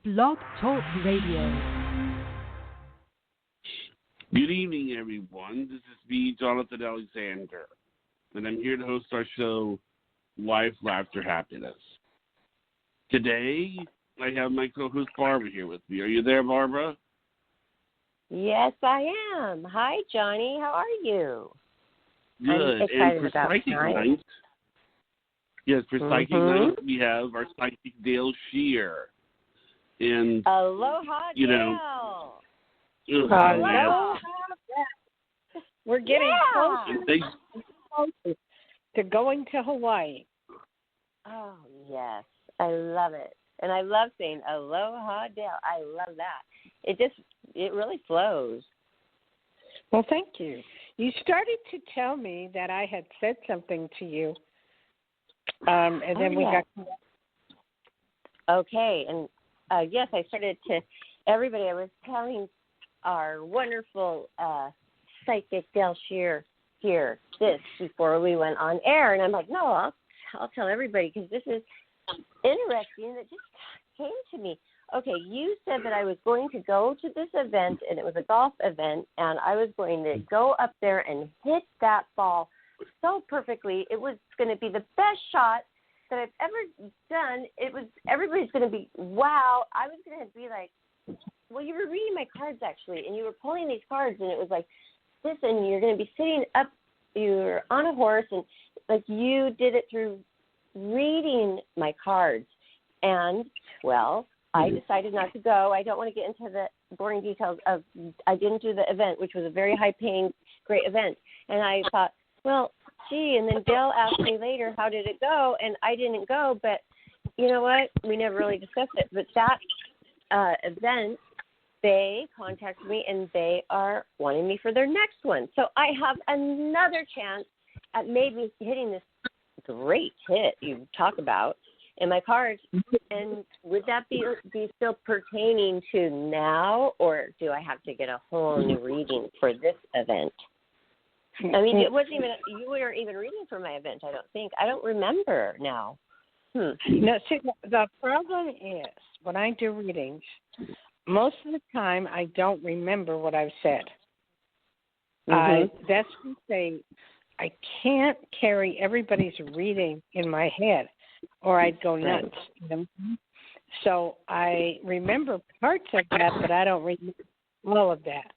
Blog Talk Radio. Good evening, everyone. This is me, Jonathan Alexander, and I'm here to host our show, Life, Laughter, Happiness. Today, I have my co-host Barbara here with me. Are you there, Barbara? Yes, I am. Hi, Johnny. How are you? Good. I'm excited and for about Psychic tonight. Night, yes, for Psychic Night, we have our psychic Dayle Schear. And aloha, you know, Dayle. Hello. We're getting closer to going to Hawaii. Oh, yes. I love it. And I love saying aloha, Dayle. I love that. It really flows. Well, thank you. You started to tell me that I had said something to you, and then we got. Okay, and yes, I started to everybody. I was telling our wonderful psychic Dayle Schear here this before we went on air, and I'm like, no, I'll tell everybody because this is interesting. That just came to me. Okay, you said that I was going to go to this event, and it was a golf event, and I was going to go up there and hit that ball so perfectly. It was going to be the best shot that I've ever done. Everybody's going to be, wow. I was going to be like, well, you were reading my cards, actually, and you were pulling these cards, and it was like this, and you're going to be sitting up, you're on a horse, and like you did it through reading my cards. And, well, I decided not to go. I don't want to get into the boring details of I didn't do the event, which was a very high-paying, great event. And I thought, well, gee, and then Dayle asked me later, how did it go? And I didn't go, but you know what? We never really discussed it. But that event, they contacted me, and they are wanting me for their next one. So I have another chance at maybe hitting this great hit you talk about in my cards. And would that be still pertaining to now, or do I have to get a whole new reading for this event? I mean, it wasn't even, you weren't even reading for my event, I don't think. I don't remember now. No, see, the problem is when I do readings, most of the time I don't remember what I've said. That's to say, I can't carry everybody's reading in my head, or I'd go nuts. So I remember parts of that, but I don't remember all of that.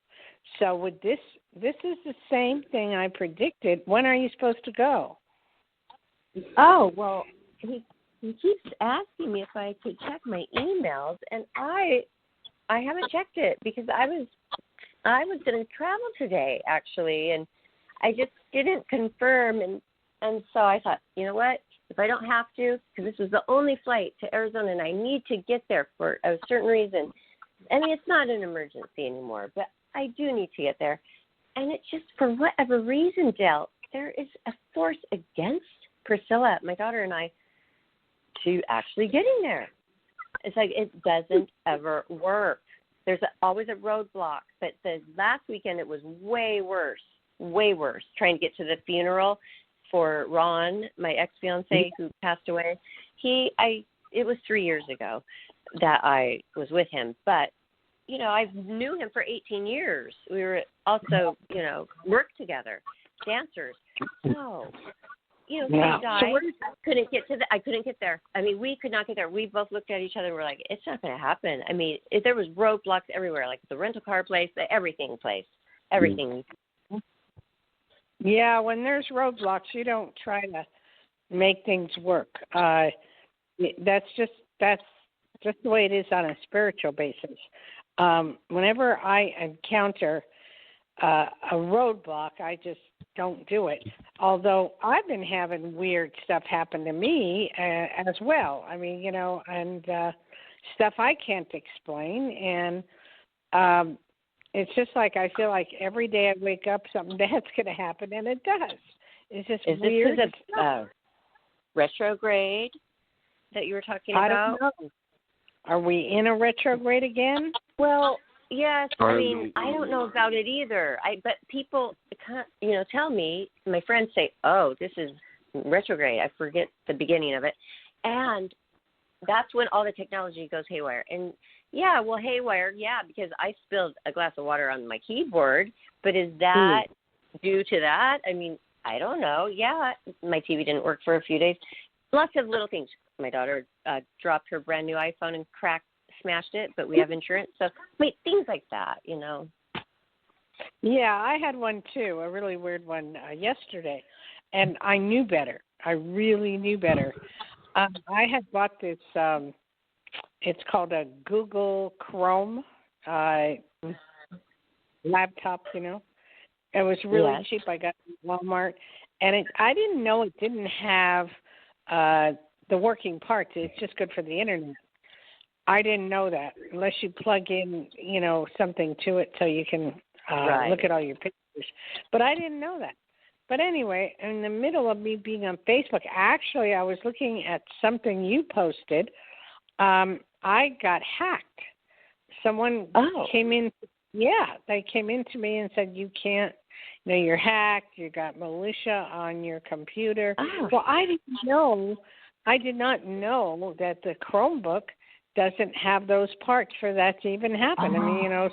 So with this is the same thing I predicted. When are you supposed to go? Oh, well, he keeps asking me if I could check my emails, and I haven't checked it because I was going to travel today, actually, and I just didn't confirm, and so I thought, you know what? If I don't have to, because this was the only flight to Arizona, and I need to get there for a certain reason. I mean, it's not an emergency anymore, but I do need to get there. And it's just, for whatever reason, Dayle, there is a force against Priscilla, my daughter, and I, to actually getting there. It's like it doesn't ever work. There's always a roadblock. But the last weekend, it was way worse, trying to get to the funeral for Ron, my ex-fiancé who passed away. It was 3 years ago that I was with him, but you know, I knew him for 18 years. We were also, you know, worked together, dancers. So, you know, he died. I couldn't get there. I mean, we could not get there. We both looked at each other and were like, it's not going to happen. I mean, there was roadblocks everywhere, like the rental car place, the everything place, everything. Yeah, when there's roadblocks, you don't try to make things work. That's just the way it is on a spiritual basis. Whenever I encounter a roadblock, I just don't do it. Although I've been having weird stuff happen to me as well. I mean, you know, and stuff I can't explain. And it's just like I feel like every day I wake up, something bad's going to happen, and it does. It's just weird. Is this retrograde that you were talking about? I don't know. Are we in a retrograde again? Well, yes. I mean, I don't know about it either. But people, you know, tell me. My friends say, "Oh, this is retrograde." I forget the beginning of it, and that's when all the technology goes haywire. And yeah, well, haywire, yeah, because I spilled a glass of water on my keyboard. But is that due to that? I mean, I don't know. Yeah, my TV didn't work for a few days. Lots of little things. My daughter dropped her brand new iPhone and smashed it, but we have insurance. So, things like that, you know. Yeah, I had one too, a really weird one yesterday, and I knew better. I really knew better. I had bought this, it's called a Google Chrome laptop, you know. It was really cheap. I got it at Walmart, and I didn't know it didn't have the working parts. It's just good for the internet. I didn't know that unless you plug in, you know, something to it so you can look at all your pictures. But I didn't know that. But anyway, in the middle of me being on Facebook, actually I was looking at something you posted. I got hacked. Someone came in. Yeah, they came in to me and said, you can't, you know, you're hacked. You got militia on your computer. Oh. Well, I did not know that the Chromebook doesn't have those parts for that to even happen. I mean, you know,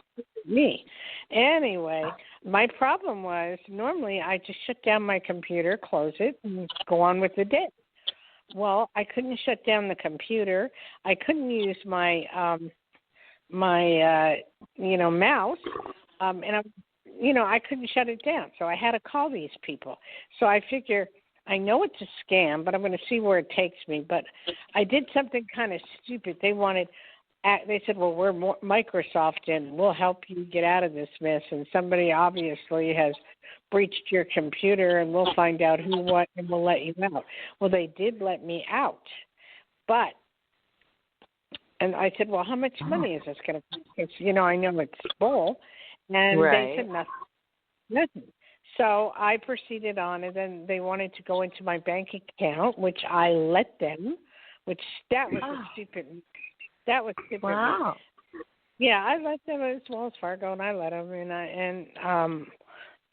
me. Anyway, my problem was normally I just shut down my computer, close it, and go on with the day. Well, I couldn't shut down the computer. I couldn't use my mouse, and I couldn't shut it down. So I had to call these people. So I figure I know it's a scam, but I'm going to see where it takes me. But I did something kind of stupid. They said, well, we're Microsoft, and we'll help you get out of this mess. And somebody obviously has breached your computer, and we'll find out who, what, and we'll let you out. Well, they did let me out. And I said, well, how much money is this going to cost? Because, you know, I know it's full. And they said nothing. So I proceeded on, and then they wanted to go into my bank account, which I let them, that was stupid. That was stupid. Wow. Yeah, I let them as Wells Fargo, and I let them, and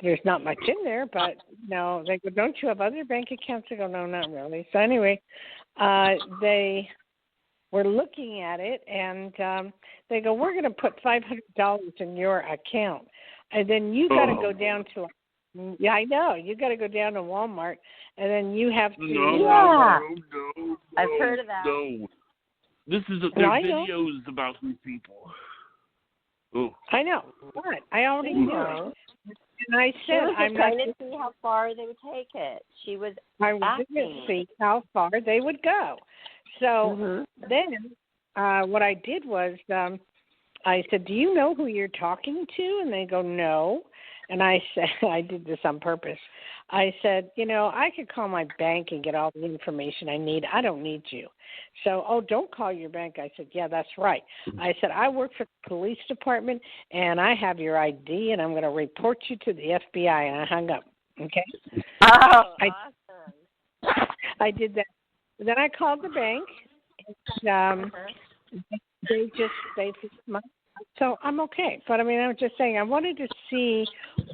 there's not much in there, but no, they go, don't you have other bank accounts? I go, no, not really. So anyway, they were looking at it, and they go, we're going to put $500 in your account, and then you got to go down to. Yeah, I know. You got to go down to Walmart, and then you have to. No, I've heard of that. No. This is their videos about these people. Oh. I know, but I already knew. And I said, I'm trying to see how far they would take it. I was going to see how far they would go. So then what I did was I said, do you know who you're talking to? And they go, no. And I said, I did this on purpose. I said, you know, I could call my bank and get all the information I need. I don't need you. So, don't call your bank. I said, yeah, that's right. I said, I work for the police department, and I have your ID, and I'm going to report you to the FBI. And I hung up. Okay? Awesome. I did that. Then I called the bank, and they fixed my. So I'm okay. But, I mean, I'm just saying, I wanted to see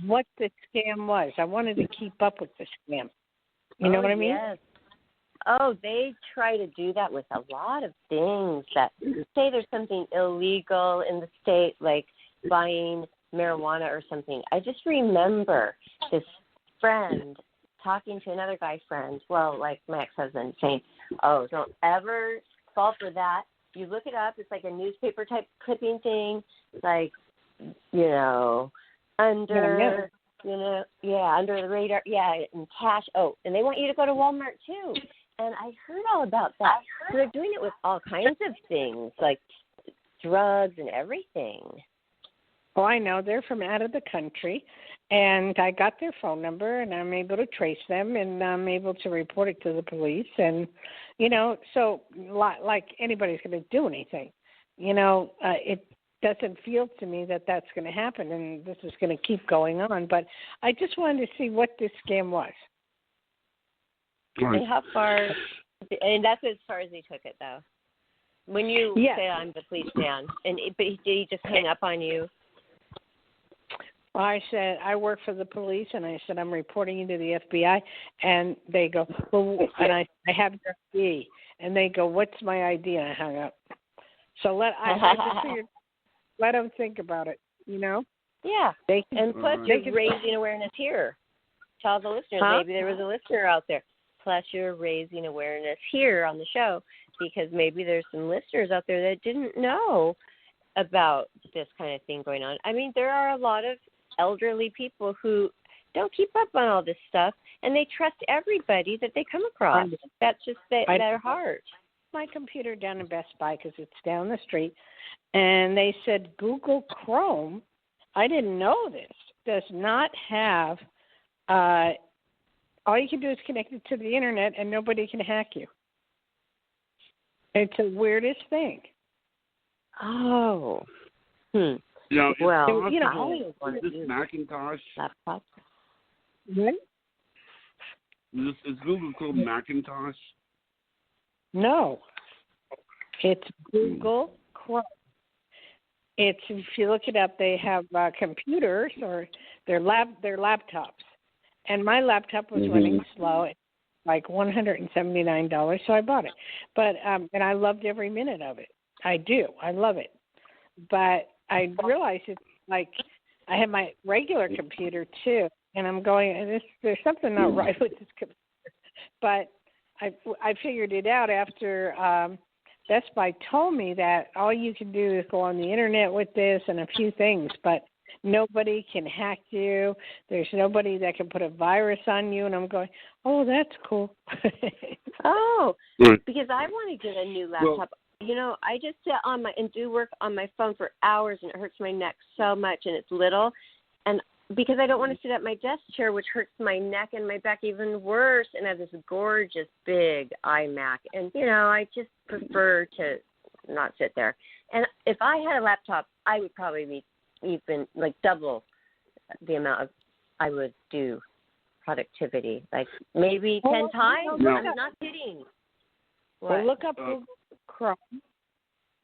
what the scam was. I wanted to keep up with the scam. You know what I mean? Yes. Oh, they try to do that with a lot of things. That say there's something illegal in the state, like buying marijuana or something. I just remember this friend talking to another guy friend, well, like my ex-husband, saying, oh, don't ever fall for that. You look it up. It's like a newspaper type clipping thing, like, you know, under the radar. Yeah, and cash. Oh, and they want you to go to Walmart too. And I heard all about that. So they're doing it with all kinds of things, like drugs and everything. Oh, I know. They're from out of the country. And I got their phone number, and I'm able to trace them, and I'm able to report it to the police. And, you know, so like anybody's going to do anything. You know, it doesn't feel to me that that's going to happen, and this is going to keep going on. But I just wanted to see what this scam was. And how far, and that's as far as they took it, though. When you say, I'm the policeman, but did he just hang up on you? Well, I said, I work for the police, and I said, I'm reporting you to the FBI. And they go, well, and I have your ID. And they go, what's my ID? And I hung up. So I just figured, let them think about it, you know? Yeah. And plus, you're raising awareness here. Tell the listeners, maybe there was a listener out there. Plus, you're raising awareness here on the show because maybe there's some listeners out there that didn't know about this kind of thing going on. I mean, there are a lot of elderly people who don't keep up on all this stuff, and they trust everybody that they come across. That's just their heart. My computer down in Best Buy because it's down the street, and they said Google Chrome, I didn't know this, does not have, all you can do is connect it to the internet and nobody can hack you. It's the weirdest thing. Oh. Now, well, is this Macintosh? Laptop. What? Is Google called Macintosh? No. It's Google Chrome. It's, if you look it up, they have computers or their laptops. And my laptop was running slow, like $179, so I bought it. But and I loved every minute of it. I do. I love it. But I realized it's like I have my regular computer too, and I'm going, there's something not right with this computer. But I figured it out after Best Buy told me that all you can do is go on the internet with this and a few things, but nobody can hack you. There's nobody that can put a virus on you. And I'm going, oh, that's cool. Because I want to get a new laptop. Well, you know, I just sit on and do work on my phone for hours, and it hurts my neck so much, and it's little. And because I don't want to sit at my desk chair, which hurts my neck and my back even worse, and I have this gorgeous big iMac. And, you know, I just prefer to not sit there. And if I had a laptop, I would probably be even like double the amount of I would do productivity, like maybe 10 times. No. I'm not kidding. Well, look up Google Chrome.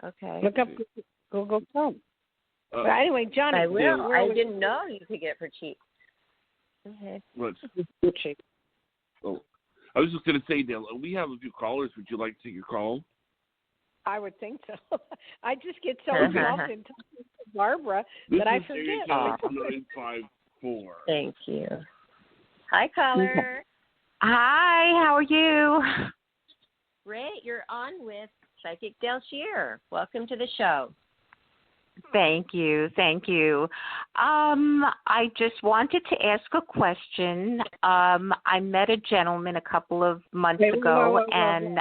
Okay. Look up Google Chrome. But anyway, Johnny, I will. I didn't know you could get it for cheap. Okay. What? Cheap. Oh, I was just going to say, Dayle, we have a few callers. Would you like to take your call? I would think so. I just get so involved in talking to Barbara that I forget. 954. Thank you. Hi, caller. Hi, how are you? Great. You're on with Psychic Dayle Schear. Welcome to the show. Thank you. I just wanted to ask a question. I met a gentleman a couple of months ago, and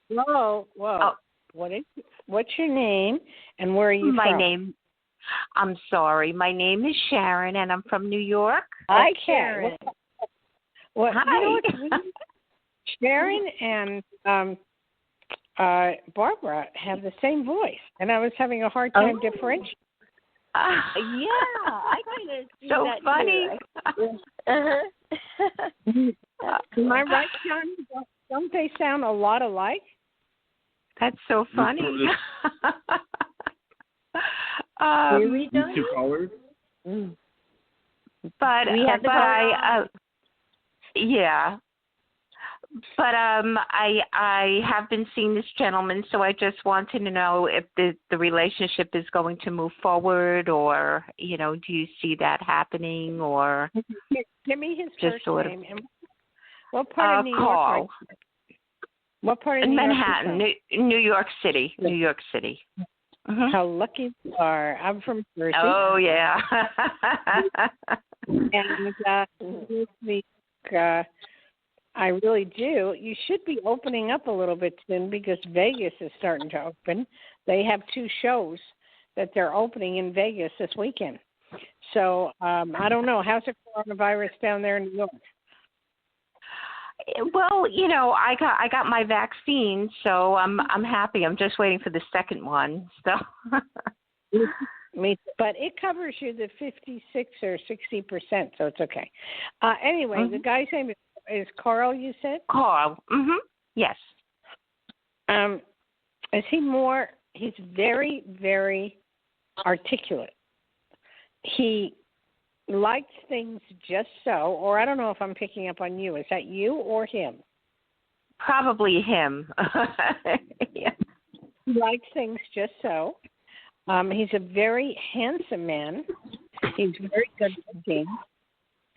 Whoa. Oh, What's your name, and where are you from? I'm sorry. My name is Sharon, and I'm from New York. Hi, Sharon. Hi. You know Sharon and Barbara have the same voice, and I was having a hard time differentiating. Yeah, I kind of see so that funny. Am I right, John? Don't they sound a lot alike? That's so funny. Really, Johnny? Two callers? But we have yeah. But I have been seeing this gentleman, so I just wanted to know if the relationship is going to move forward, or do you see that happening, or give me his just first sort name. And what part of New Carl. York? What part of New Manhattan, York? New York City, New York City. Mm-hmm. How lucky you are! I'm from Jersey. Oh yeah. And I really do. You should be opening up a little bit soon because Vegas is starting to open. They have 2 shows that they're opening in Vegas this weekend. So I don't know. How's the coronavirus down there in New York? Well, I got my vaccine, so I'm happy. I'm just waiting for the second one. So. But it covers you the 56 or 60%, so it's okay. Anyway, the guy's name is Carl, you said? Carl. Mhm. Yes. Is he more? He's very, very articulate. He likes things just so, or I don't know if I'm picking up on you. Is that you or him? Probably him. Yeah. He likes things just so. He's a very handsome man. He's very good looking.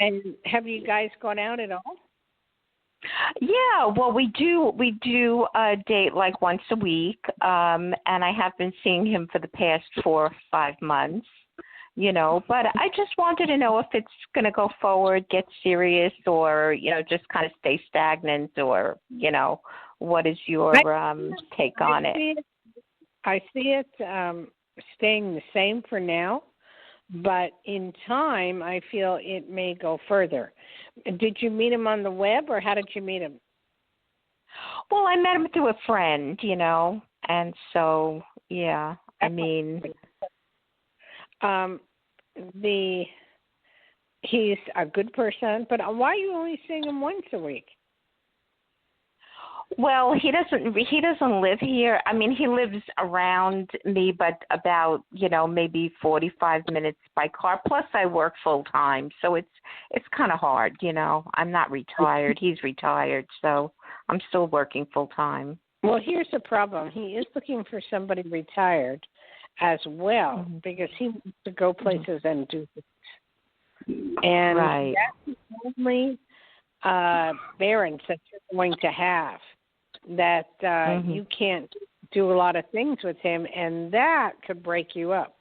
And have you guys gone out at all? Yeah, well, we do date like once a week, and I have been seeing him for the past 4 or 5 months, but I just wanted to know if it's going to go forward, get serious, or, just kind of stay stagnant, or, what is your take on it? I see it staying the same for now, but in time, I feel it may go further. Did you meet him on the web, or how did you meet him? Well, I met him through a friend, and so, yeah, I mean... he's a good person, but why are you only seeing him once a week? Well, he doesn't live here. I mean, he lives around me, but about, maybe 45 minutes by car. Plus I work full time, so it's kind of hard, I'm not retired. He's retired, so I'm still working full time. Well, here's the problem. He is looking for somebody retired as well, because he wants to go places and do things. And right. That's the only barriers that you're going to have, that you can't do a lot of things with him, and that could break you up.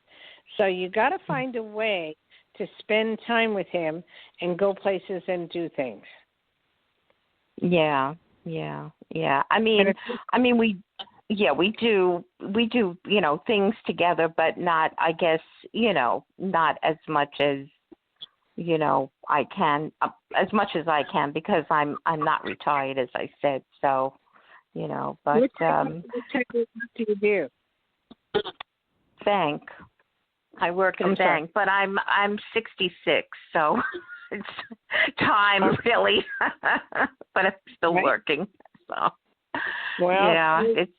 So you got to find a way to spend time with him and go places and do things. Yeah. I mean, we do, things together, but not, I guess, not as much as, I can, as much as I can, because I'm not retired, as I said. So, but what type of work do you do? Bank. I work in a bank, but I'm 66, so it's time really, but I'm still working. So. Well, yeah, it's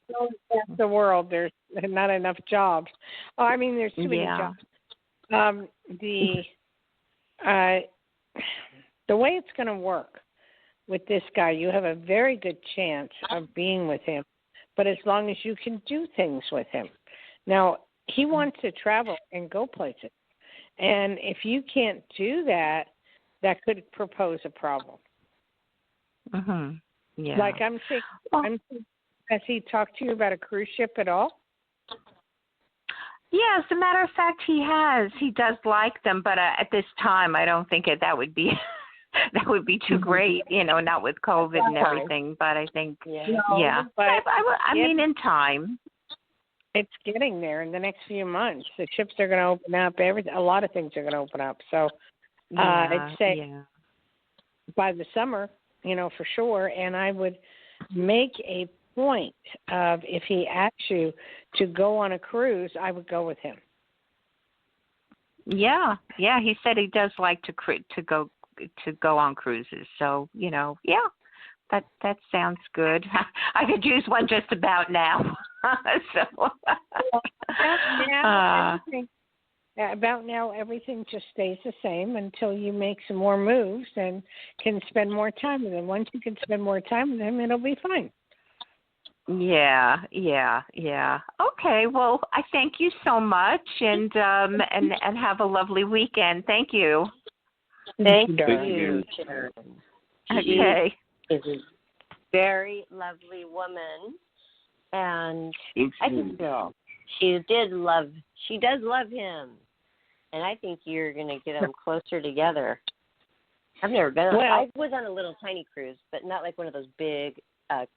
the world. There's not enough jobs. Oh, I mean, there's too many jobs. The way it's going to work with this guy, you have a very good chance of being with him, but as long as you can do things with him. Now, he wants to travel and go places, and if you can't do that, that could propose a problem. Yeah. Like I'm thinking, has he talked to you about a cruise ship at all? Yeah, as a matter of fact, he has. He does like them, but at this time, I don't think that would be that would be too great. Not with COVID and everything. But I think, But I mean, in time, it's getting there. In the next few months, the ships are going to open up. A lot of things are going to open up. So I'd say by the summer, for sure. And I would make a point of, if he asks you to go on a cruise, I would go with him. Yeah. He said he does like to go on cruises. So that sounds good. I could use one just about now. So about now, everything just stays the same until you make some more moves and can spend more time with him. Once you can spend more time with him, it'll be fine. Yeah. Okay, well, I thank you so much, and have a lovely weekend. Thank you. Thank you, Sharon. Okay. She is a very lovely woman, and I think she does love him, and I think you're going to get them closer together. I've never been on. I was on a little tiny cruise, but not like one of those big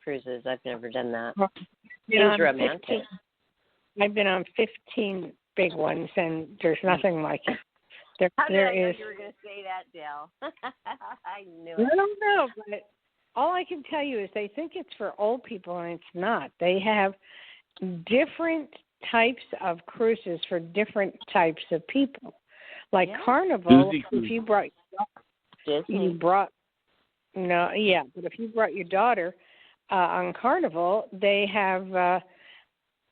cruises. I've never done that. Seems romantic. I've been on 15 big ones, and there's nothing like it. How did I know you were going to say that, Dayle? I knew it. I don't know, but all I can tell you is they think it's for old people, and it's not. They have different types of cruises for different types of people. Like Carnival, if you brought but if you brought your daughter on Carnival, they have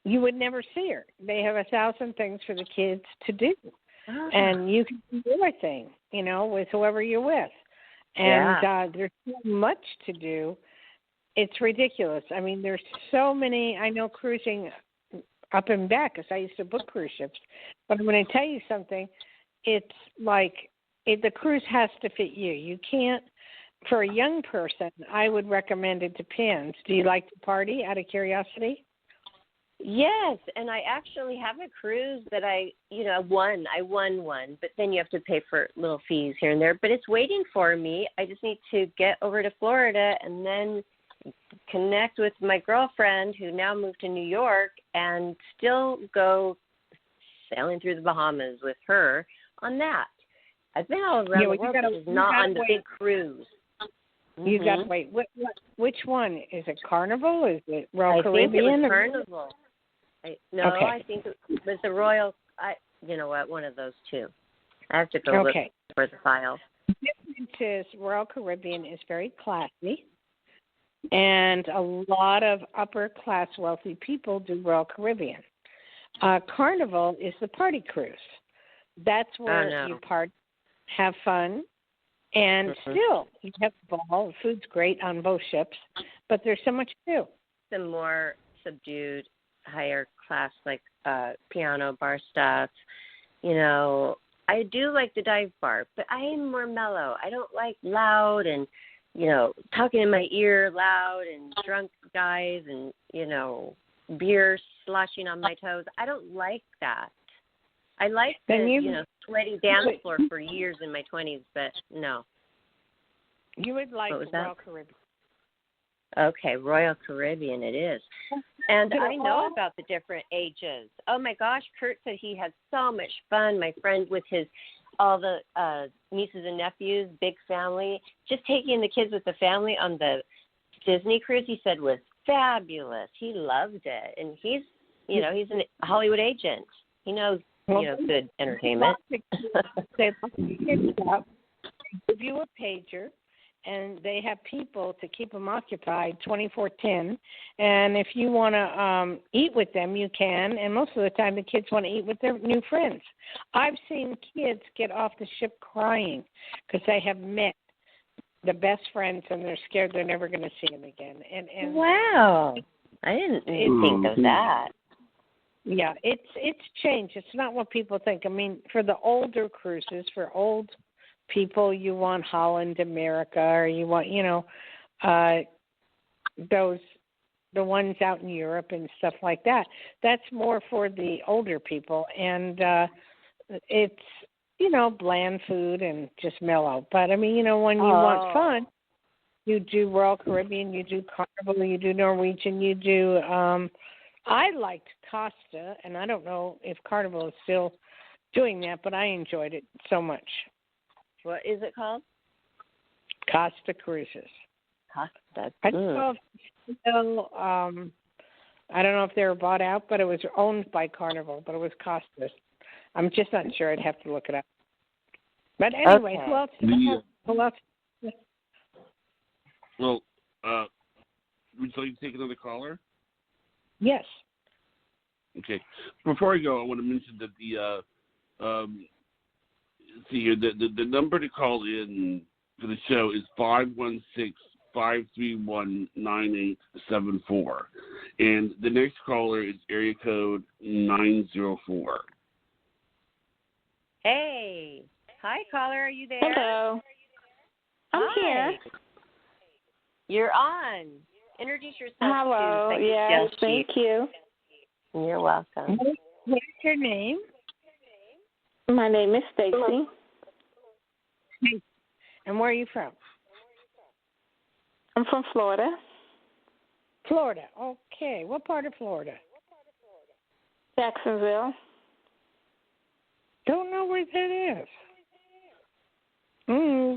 you would never see her. They have 1,000 things for the kids to do. and you can do your thing, with whoever you're with. And there's so much to do. It's ridiculous. I mean, there's so many. I know cruising up and back, because I used to book cruise ships. But I'm going to tell you something. It's like the cruise has to fit you. You can't. For a young person, I would recommend it depends. Do you like to party, out of curiosity? Yes, and I actually have a cruise that I won. I won one, but then you have to pay for little fees here and there. But it's waiting for me. I just need to get over to Florida and then connect with my girlfriend who now moved to New York and still go sailing through the Bahamas with her on that. I've been all around the world, but it's not on the big cruise. You got to wait. Which one? Is it Carnival? Is it Royal Caribbean? I think it was Carnival. I think it was the Royal. You know what? One of those two. I have to go look for the file. The difference is Royal Caribbean is very classy, and a lot of upper class wealthy people do Royal Caribbean. Carnival is the party cruise. That's where you party, have fun. And still, you have a ball. The food's great on both ships, but there's so much to do. The more subdued, higher class, like piano bar stuff. I do like the dive bar, but I am more mellow. I don't like loud and, talking in my ear loud and drunk guys and, beer sloshing on my toes. I don't like that. I like the, sweaty dance floor for years in my 20s, but no. You would like Royal Caribbean. Okay, Royal Caribbean it is. And I know about the different ages. Oh, my gosh, Kurt said he had so much fun. My friend with all the nieces and nephews, big family, just taking the kids with the family on the Disney cruise, he said was fabulous. He loved it. And he's a Hollywood agent. He knows good entertainment. They give you a pager, and they have people to keep them occupied 24/10. And if you want to eat with them, you can. And most of the time, the kids want to eat with their new friends. I've seen kids get off the ship crying because they have met the best friends, and they're scared they're never going to see them again. And wow, I didn't think of that. Yeah, it's changed. It's not what people think. I mean, for the older cruises, for old people, you want Holland America, or you want, the ones out in Europe and stuff like that. That's more for the older people, and it's, bland food and just mellow. But, I mean, when you want fun, you do Royal Caribbean, you do Carnival, you do Norwegian, you do I liked Costa, and I don't know if Carnival is still doing that, but I enjoyed it so much. What is it called? Costa Cruises. Costa. I don't know if they were bought out, but it was owned by Carnival, but it was Costa. I'm just not sure. I'd have to look it up. But anyway, okay. Who else? Well, would you like to take another caller? Yes. Okay. Before I go, I want to mention that the number to call in for the show is 516-531-9874. And the next caller is area code 904. Hey. Hi, caller. Are you there? Hello. I'm here. You're on. Introduce yourself. Hello. Yes, thank you. You're welcome. What's your name? My name is Stacy. And where are you from? I'm from Florida. Florida. Okay. What part of Florida? Jacksonville. Don't know where that is.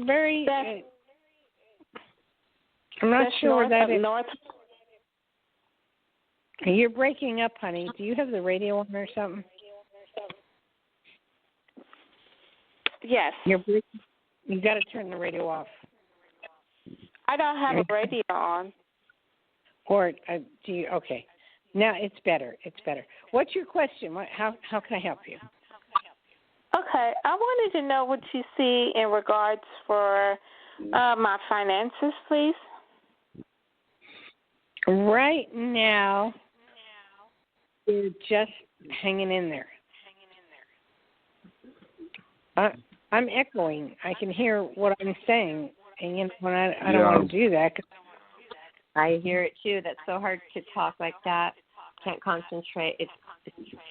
Very. I'm not sure that is. North. You're breaking up, honey. Do you have the radio on or something? Yes. You got to turn the radio off. I don't have a radio on. Or do you? Okay. Now it's better. It's better. What's your question? How can I help you? Okay. I wanted to know what you see in regards for my finances, please. Right now, you're just hanging in there. I'm echoing. I can hear what I'm saying, and I don't want to do that. I hear it too. That's so hard to talk like that. Can't concentrate. It's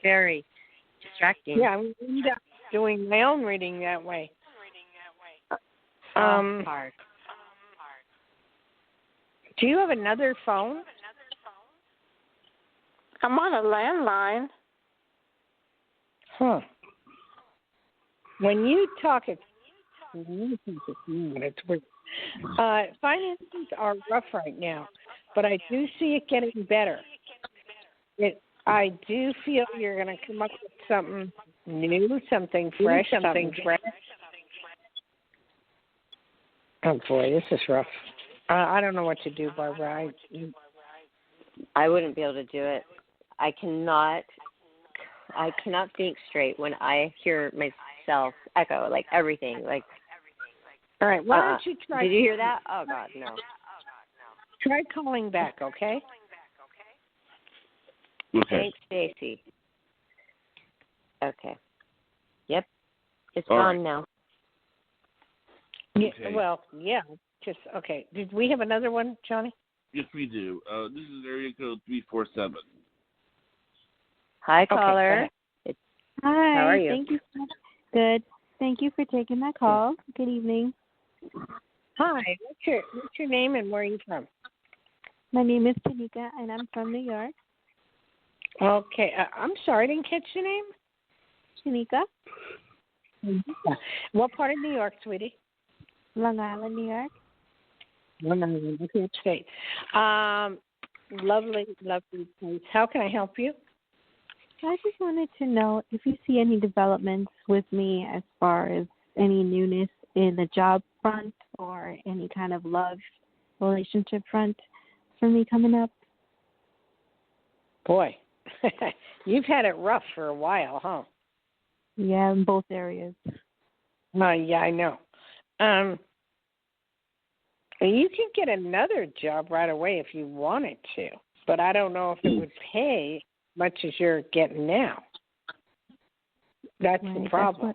very distracting. Yeah, I'm doing my own reading that way. Hard. Do you have another phone? I'm on a landline. Huh. When you talk, it's weird. Finances are rough right now, but I do see it getting better. I do feel you're going to come up with something new, something fresh, something fresh. Oh boy, this is rough. I don't know what to do, Barbara. I wouldn't be able to do it. I cannot think straight when I hear myself echo, like everything. Like, all right, why don't you try? Did you hear that? Oh God, no. Try calling back, okay? Okay. Thanks, Stacy. Okay. Yep. It's All gone right. now. Yeah. Okay. Well, yeah. Just okay. Did we have another one, Johnny? Yes, we do. This is area code 347. Hi, Okay, caller. Hi. How are you? Thank you. Good. Thank you for taking my call. Good evening. Hi. What's your name and where are you from? My name is Tanika, and I'm from New York. Okay. I'm sorry, I didn't catch your name. Tanika, What part of New York, sweetie? Long Island, New York. Long Island, okay, state. Lovely place. How can I help you? I just wanted to know if you see any developments with me as far as any newness in the job front or any kind of love relationship front for me coming up. Boy, you've had it rough for a while, huh? Yeah, in both areas. Yeah, I know. You can get another job right away if you wanted to, but I don't know if it would pay much as you're getting now. That's Right, the problem.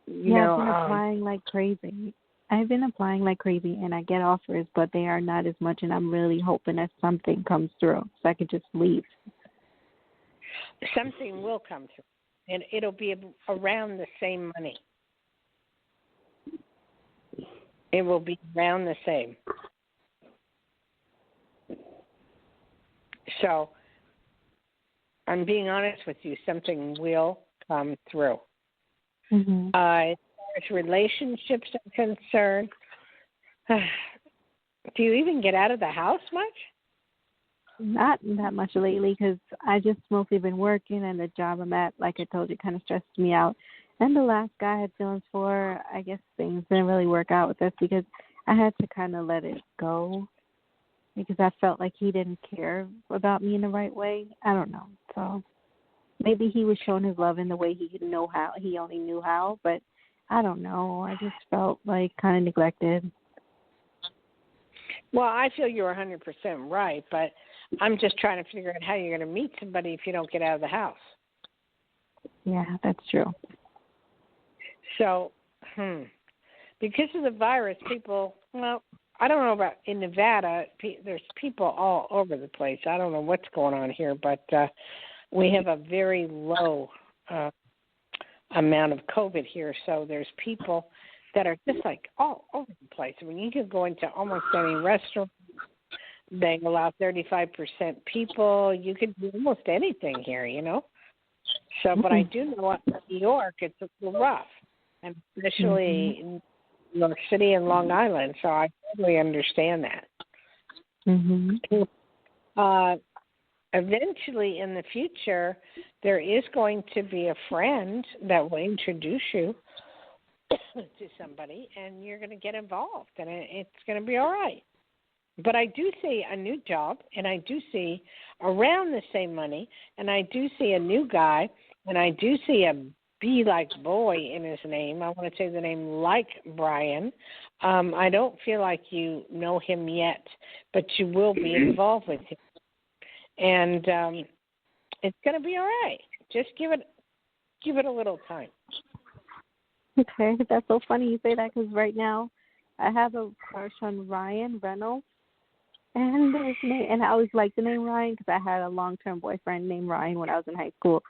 I've been applying like crazy. I've been applying like crazy, and I get offers, but they are not as much, and I'm really hoping that something comes through so I could just leave. Something will come through, and it'll be around the same money. It will be around the same. So, I'm being honest with you, something will come through. Mm-hmm. As far as relationships are concerned, do you even get out of the house much? Not that much lately because I just mostly been working, and the job I'm at, like I told you, kind of stressed me out. And the last guy I had feelings for, I guess things didn't really work out with us because I had to kind of let it go because I felt like he didn't care about me in the right way. I don't know. So maybe he was showing his love in the way he only knew how, but I don't know. I just felt like kind of neglected. Well, I feel you're 100% right, but I'm just trying to figure out how you're going to meet somebody if you don't get out of the house. Yeah, that's true. So, because of the virus, people, well, I don't know about in Nevada, there's people all over the place. I don't know what's going on here, but we have a very low amount of COVID here. So there's people that are just like all over the place. I mean, you can go into almost any restaurant. They allow 35% people. You could do almost anything here, you know. So, but I do know in New York, it's a little rough, and especially in New York City and Long Island. So I totally understand that. Eventually, in the future, there is going to be a friend that will introduce you to somebody, and you're going to get involved, and it's going to be all right. But I do see a new job, and I do see around the same money, and I do see a new guy, and I do see a B like boy in his name. I want to say the name like Brian. I don't feel like you know him yet, but you will be involved with him. And it's going to be all right. Just give it a little time. Okay, that's so funny you say that because right now I have a crush on Ryan Reynolds, and his name, and I always liked the name Ryan because I had a long-term boyfriend named Ryan when I was in high school,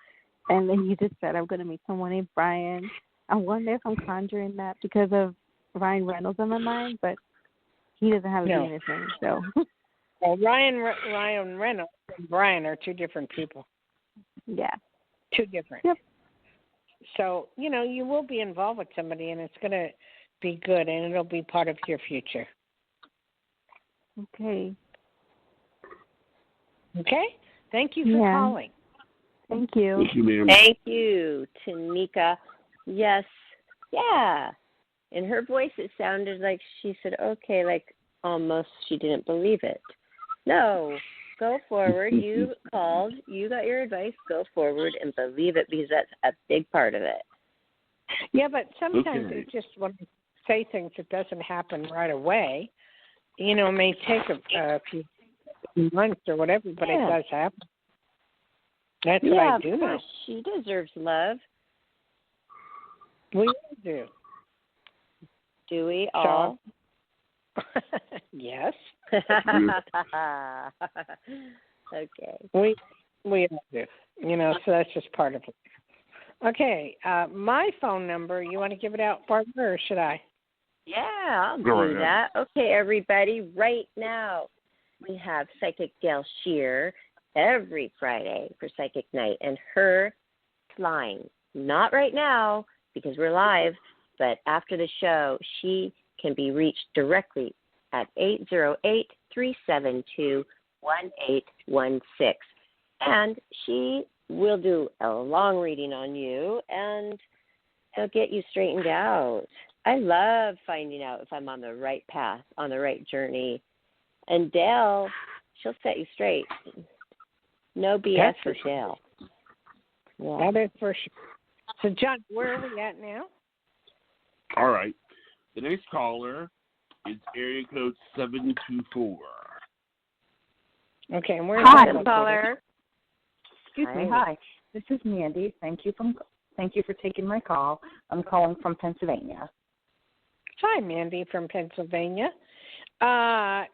and then you just said I'm going to meet someone named Brian. I wonder if I'm conjuring that because of Ryan Reynolds in my mind, but he doesn't have a B in his name, so. Well, Ryan Reynolds and Brian are two different people. Yeah. Two different. Yep. So, you will be involved with somebody, and it's going to be good, and it'll be part of your future. Okay. Okay? Thank you for calling. Thank you. Thank you, ma'am. Thank you, Tanika. Yes. Yeah. In her voice, it sounded like she said, okay, like almost she didn't believe it. No. Go forward. You called. You got your advice. Go forward and believe it because that's a big part of it. Yeah, but sometimes it's just when you say things, it doesn't happen right away. It may take a few months or whatever, but it does happen. That's what I do know. She deserves love. We do. Do we all? Yes. Okay. We all do. So that's just part of it. Okay. My phone number, you want to give it out, Barbara, or should I? Yeah, I'll do that. Okay, everybody, right now we have Psychic Dayle Schear every Friday for Psychic Night, and her line, not right now because we're live, but after the show, she can be reached directly at 808-372-1816. And she will do a long reading on you, and she'll get you straightened out. I love finding out if I'm on the right path, on the right journey. And Dayle, she'll set you straight. No BS for Dayle. Yeah. That is for sure. So, John, where are we at now? All right. The next caller is area code 724. Okay, and where's the caller? Excuse me. Hi. This is Mandy. Thank you for taking my call. I'm calling from Pennsylvania. Hi, Mandy from Pennsylvania. I'm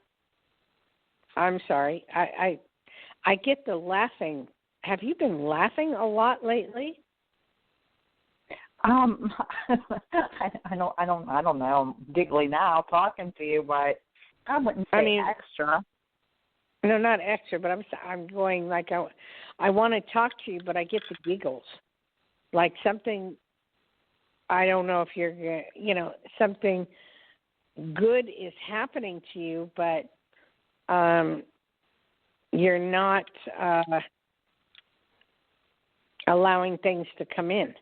sorry. I get the laughing. Have you been laughing a lot lately? I don't know. I'm giggly now talking to you, but I wouldn't say extra. No, not extra, but I'm going like I want to talk to you, but I get the giggles, like something. I don't know if you're, something good is happening to you, but you're not allowing things to come in.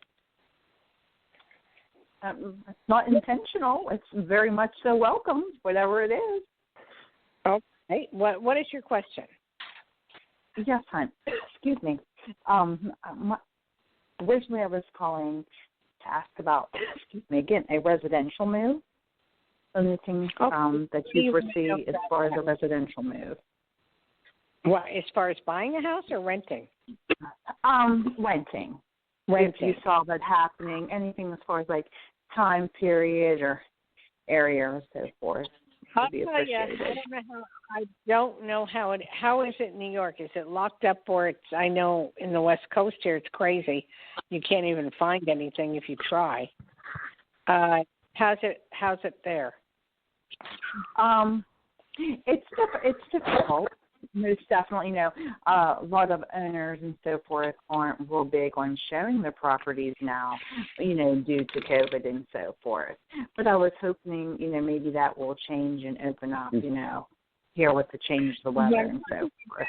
It's not intentional. It's very much so welcome, whatever it is. Okay. What is your question? Yes, hon. Excuse me. Originally, I was calling to ask about, a residential move. Anything that you foresee as far as a residential move? What, as far as buying a house or renting? Renting. If you saw that happening, anything as far as like time period or area or so forth would be appreciated. I don't know how is it in New York? Is it locked up or it's, I know in the West Coast here it's crazy. You can't even find anything if you try. How's it there? It's difficult. Most definitely, a lot of owners and so forth aren't real big on showing their properties now, due to COVID and so forth. But I was hoping, maybe that will change and open up, here with the change of the weather and so forth.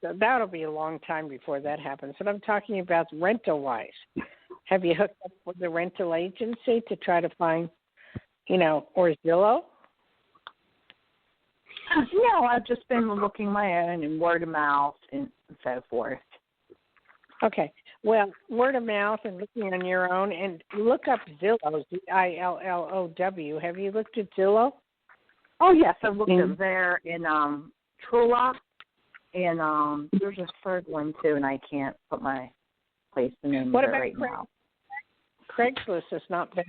So that'll be a long time before that happens. But I'm talking about rental-wise. Have you hooked up with the rental agency to try to find, or Zillow? No, I've just been looking my own and word of mouth and so forth. Okay. Well, word of mouth and looking on your own, and look up Zillow, Zillow. Have you looked at Zillow? Oh, yes, I looked up there in Trula, and there's a third one, too, and I can't put my place the name What of it about right now. Craigslist is not bad.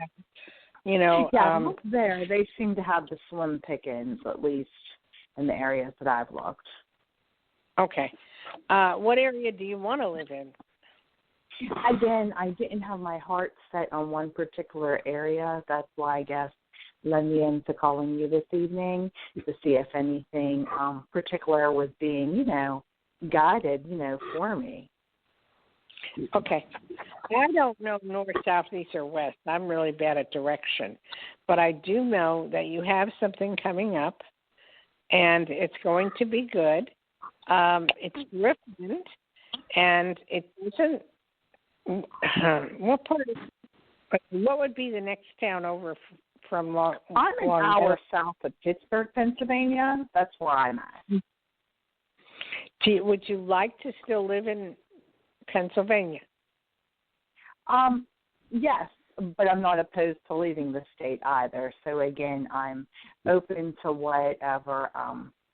You know, yeah, look there. They seem to have the slim pickings, at least in the areas that I've looked. Okay. What area do you want to live in? Again, I didn't have my heart set on one particular area. That's why I guess led me into calling you this evening to see if anything particular was being, guided, for me. Okay. I don't know north, south, east, or west. I'm really bad at direction. But I do know that you have something coming up, and it's going to be good. It's different, and it isn't. What would be the next town over from Long? I'm an hour south of Pittsburgh, Pennsylvania. That's where I'm at. Would you like to still live in Pennsylvania? Yes, but I'm not opposed to leaving the state either. So again, I'm open to whatever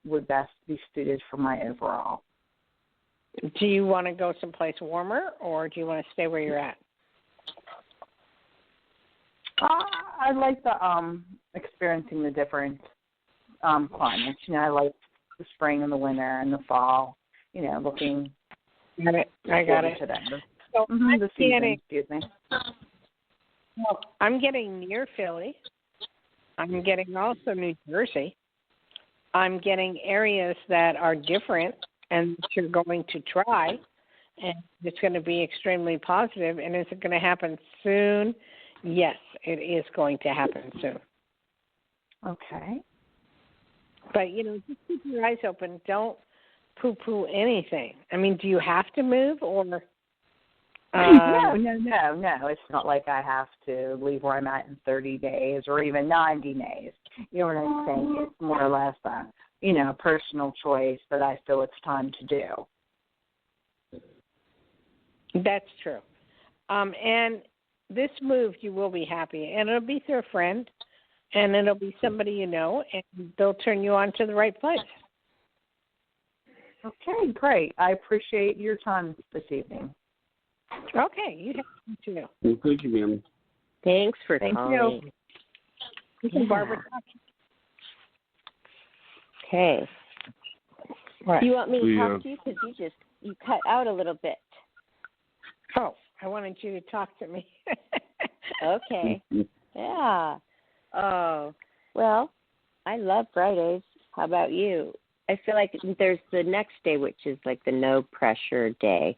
would best be suited for my overall. Do you want to go someplace warmer, or do you want to stay where you're at? I like the experiencing the different climates. I like the spring and the winter and the fall. Looking. I got it. To them. So the season, excuse me. Well, I'm getting near Philly. I'm getting also New Jersey. I'm getting areas that are different and that you're going to try, and it's going to be extremely positive. And is it going to happen soon? Yes, it is going to happen soon. Okay. But, just keep your eyes open. Don't poo-poo anything. I mean, do you have to move or? No. It's not like I have to leave where I'm at in 30 days or even 90 days. You know what I'm saying? It's more or less a personal choice that I feel it's time to do. That's true. And this move, you will be happy. And it'll be through a friend, and it'll be somebody you know, and they'll turn you on to the right place. Okay, great. I appreciate your time this evening. Okay, you have to too. Well, thank you, ma'am. Thanks for Thank calling. you. Yeah. Barbara. Okay. What? Do you want me to talk to you? Because you cut out a little bit. Oh, I wanted you to talk to me. Okay. Yeah. Oh, well, I love Fridays. How about you? I feel like there's the next day, which is like the no pressure day,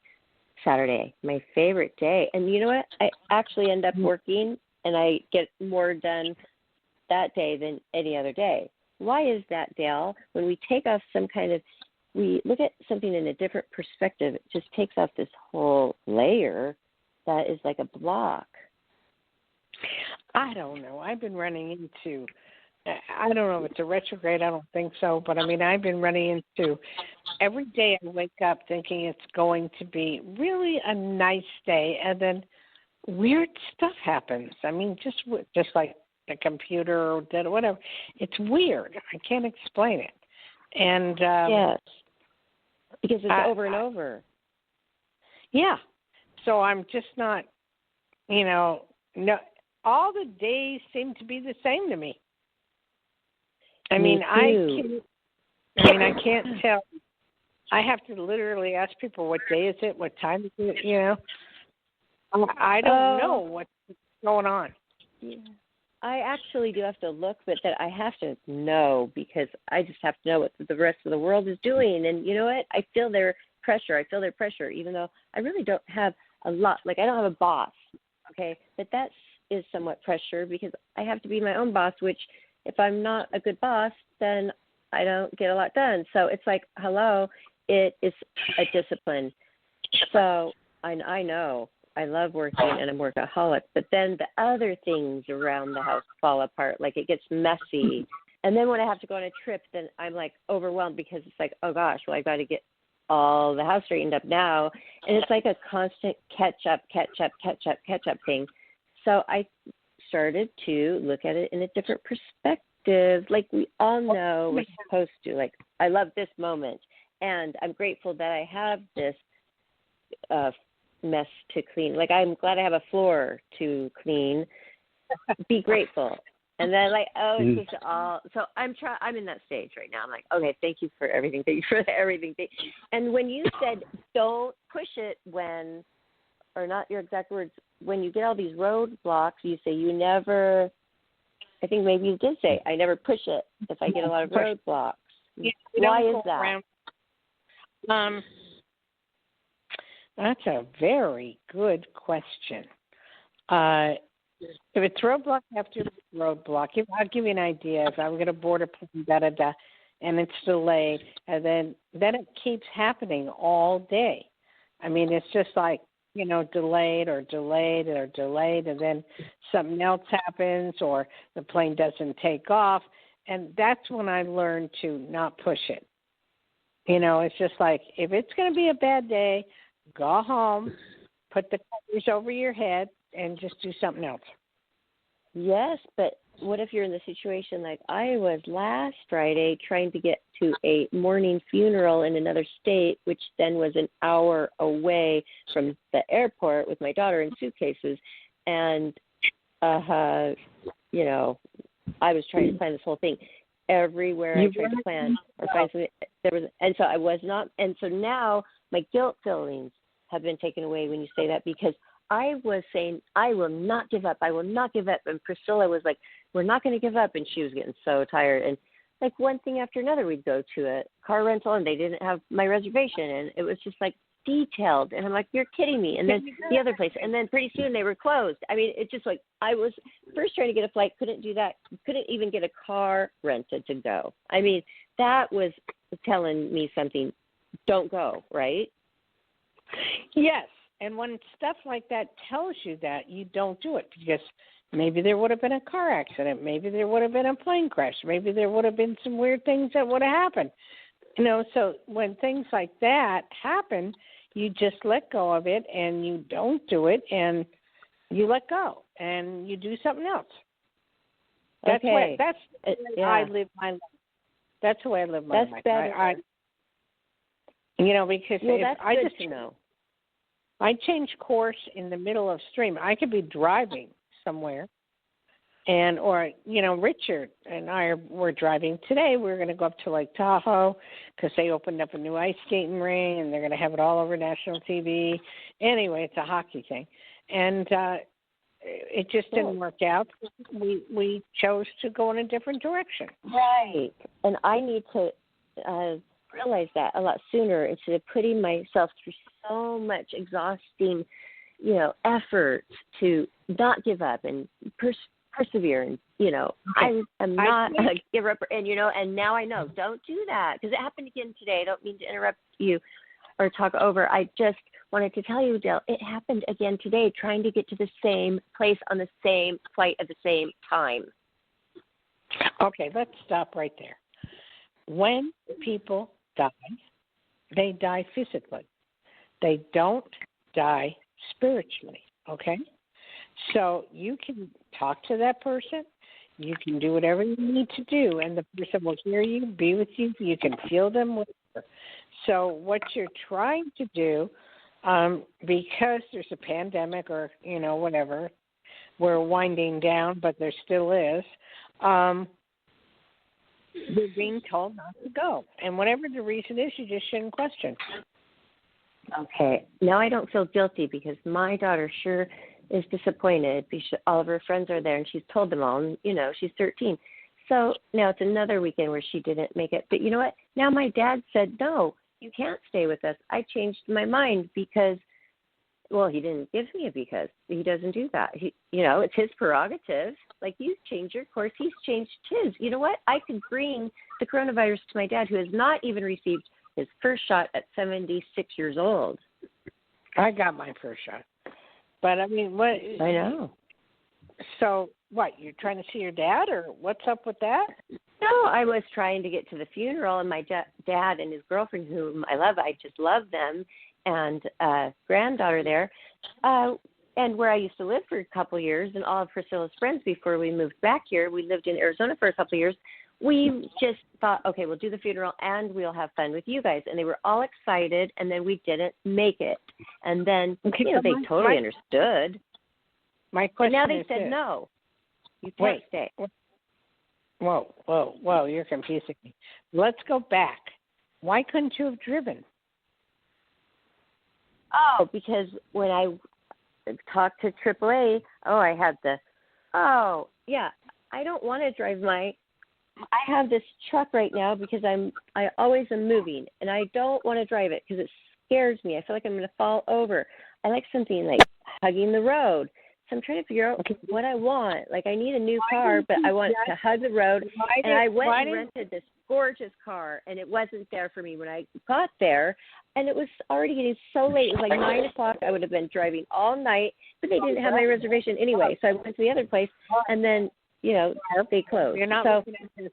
Saturday, my favorite day. And you know what? I actually end up working, and I get more done that day than any other day. Why is that, Dayle? When we take off we look at something in a different perspective, it just takes off this whole layer that is like a block. I don't know. I've been running into, I don't know if it's a retrograde, I don't think so, but I've been running into, every day I wake up thinking it's going to be really a nice day, and then weird stuff happens. Just like the computer or whatever. It's weird. I can't explain it. And yes, because it's over and over. Yeah. So I'm just not, no. All the days seem to be the same to me. I can't tell. I have to literally ask people, what day is it? What time is it? I don't know what's going on. Yeah. I actually do have to look, but that I have to know, because I just have to know what the rest of the world is doing. And you know what? I feel their pressure, even though I really don't have a lot. Like, I don't have a boss, okay? But that is somewhat pressure, because I have to be my own boss, which if I'm not a good boss, then I don't get a lot done. So it's like, hello, it is a discipline. So I know. I love working, and I'm workaholic, but then the other things around the house fall apart. Like, it gets messy. And then when I have to go on a trip, then I'm like overwhelmed, because it's like, oh gosh, well, I got to get all the house straightened up now, and it's like a constant catch up thing. So I started to look at it in a different perspective. Like we all know we're supposed to. Like I love this moment, and I'm grateful that I have this mess to clean. Like I'm glad I have a floor to clean. Be grateful. And then like, oh, it's just all. So I'm in that stage right now. I'm like, okay, thank you for everything. Thank you for everything. And when you said don't push it when, or not your exact words, when you get all these roadblocks, you say you never. I think maybe you did say I never push it if I get a lot of roadblocks. Yeah, why is that? That's a very good question. If it's roadblock after roadblock, I'll give you an idea. If I'm going to board a plane, and it's delayed, and then it keeps happening all day. I mean, it's just like, delayed, and then something else happens, or the plane doesn't take off, and that's when I learned to not push it. It's just like, if it's going to be a bad day, go home, put the covers over your head, and just do something else. Yes, but what if you're in the situation like I was last Friday trying to get to a morning funeral in another state, which then was an hour away from the airport with my daughter in suitcases. And, I was trying to plan this whole thing. Everywhere I tried to plan or find something, and so I was not. And so now my guilt feelings have been taken away when you say that, because I was saying, I will not give up. I will not give up. And Priscilla was like, we're not going to give up. And she was getting so tired. And like one thing after another, we'd go to a car rental and they didn't have my reservation. And it was just like detailed. And I'm like, you're kidding me. And then the other place. And then pretty soon they were closed. I mean, it's just like, I was first trying to get a flight, couldn't do that. Couldn't even get a car rented to go. I mean, that was telling me something. Don't go, right? Yes. And when stuff like that tells you that, you don't do it, because maybe there would have been a car accident. Maybe there would have been a plane crash. Maybe there would have been some weird things that would have happened. So when things like that happen, you just let go of it and you don't do it, and you let go and you do something else. That's the way I live my life. That's the way I live my life. That's better. Because that's I good just to know. I change course in the middle of stream. I could be driving somewhere, or Richard and I were driving today. We're going to go up to Lake Tahoe because they opened up a new ice skating ring, and they're going to have it all over national TV. Anyway, it's a hockey thing, and it just didn't work out. We chose to go in a different direction. Right, and I need to realize that a lot sooner, instead of putting myself through so much exhausting, effort to not give up and persevere. And, I am not a giver up. And, and now I know, don't do that, because it happened again today. I don't mean to interrupt you or talk over. I just wanted to tell you, Dayle, it happened again today, trying to get to the same place on the same flight at the same time. Okay, let's stop right there. When people die, they die physically. They don't die spiritually, okay? So you can talk to that person. You can do whatever you need to do, and the person will hear you, be with you. You can feel them, whatever. So what you're trying to do, because there's a pandemic or, whatever, we're winding down, but there still is, you're being told not to go. And whatever the reason is, you just shouldn't question. Okay. Now I don't feel guilty, because my daughter sure is disappointed because all of her friends are there and she's told them all, and, she's 13. So now it's another weekend where she didn't make it. But you know what? Now my dad said, no, you can't stay with us. I changed my mind because, well, he didn't give me a because. He doesn't do that. It's his prerogative. Like, you change your course. He's changed his. You know what? I could bring the coronavirus to my dad, who has not even received his first shot at 76 years old. I got my first shot. But, I mean, what? I know. So what? You're trying to see your dad, or what's up with that? No, I was trying to get to the funeral, and my dad and his girlfriend, whom I love, I just love them, and granddaughter there, and where I used to live for a couple of years, and all of Priscilla's friends before we moved back here. We lived in Arizona for a couple of years. We just thought, okay, we'll do the funeral and we'll have fun with you guys. And they were all excited, and then we didn't make it. And then, they totally understood. My question but now they is said, this. no, you can't stay. Whoa, you're confusing me. Let's go back. Why couldn't you have driven? Oh, because when I talked to AAA, I don't want to drive I have this truck right now because I always am moving, and I don't want to drive it because it scares me. I feel like I'm going to fall over. I like something like hugging the road. So I'm trying to figure out what I want. Like, I need a new car, but I want to hug the road. And I went and rented this gorgeous car, and it wasn't there for me when I got there. And it was already getting so late. It was like 9 o'clock. I would have been driving all night, but they didn't have my reservation anyway. So I went to the other place, and then, they closed. So